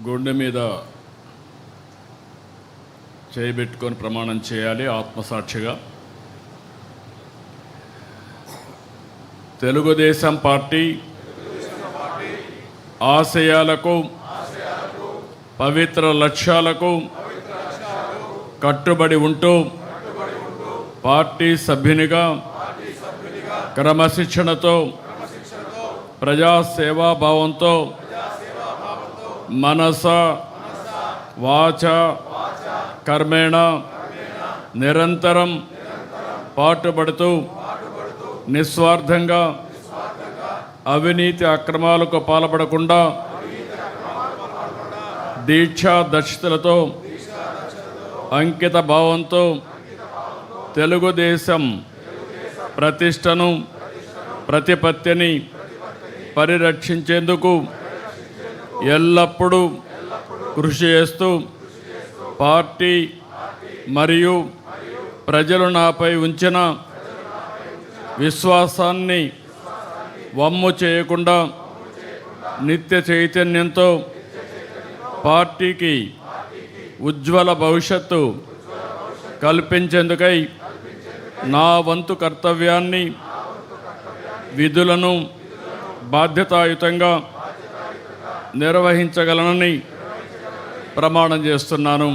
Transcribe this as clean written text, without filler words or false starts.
గుండె మీద చేయబెట్టుకొని ప్రమాణం చేయాలి ఆత్మసాక్షిగా. తెలుగుదేశం పార్టీ ఆశయాలకు పవిత్ర లక్ష్యాలకు కట్టుబడి ఉంటూ పార్టీ సభ్యునిగా క్రమశిక్షణతో ప్రజాసేవాభావంతో మనస వాచ కర్మేణ నిరంతరం పాటుపడుతూ నిస్వార్థంగా అవినీతి అక్రమాలకు పాల్పడకుండా దీక్షా దక్షతలతో అంకిత భావంతో తెలుగుదేశం ప్రతిష్టను ప్రతిపత్తిని పరిరక్షించేందుకు ఎల్లప్పుడూ కృషి చేస్తూ పార్టీ మరియు ప్రజలు నాపై ఉంచిన విశ్వాసాన్ని వమ్ము చేయకుండా నిత్య చైతన్యంతో పార్టీకి ఉజ్వల భవిష్యత్తు కల్పించేందుకై నా వంతు కర్తవ్యాన్ని విధులను బాధ్యతాయుతంగా నిర్వహించగలనని ప్రమాణం చేస్తున్నాను.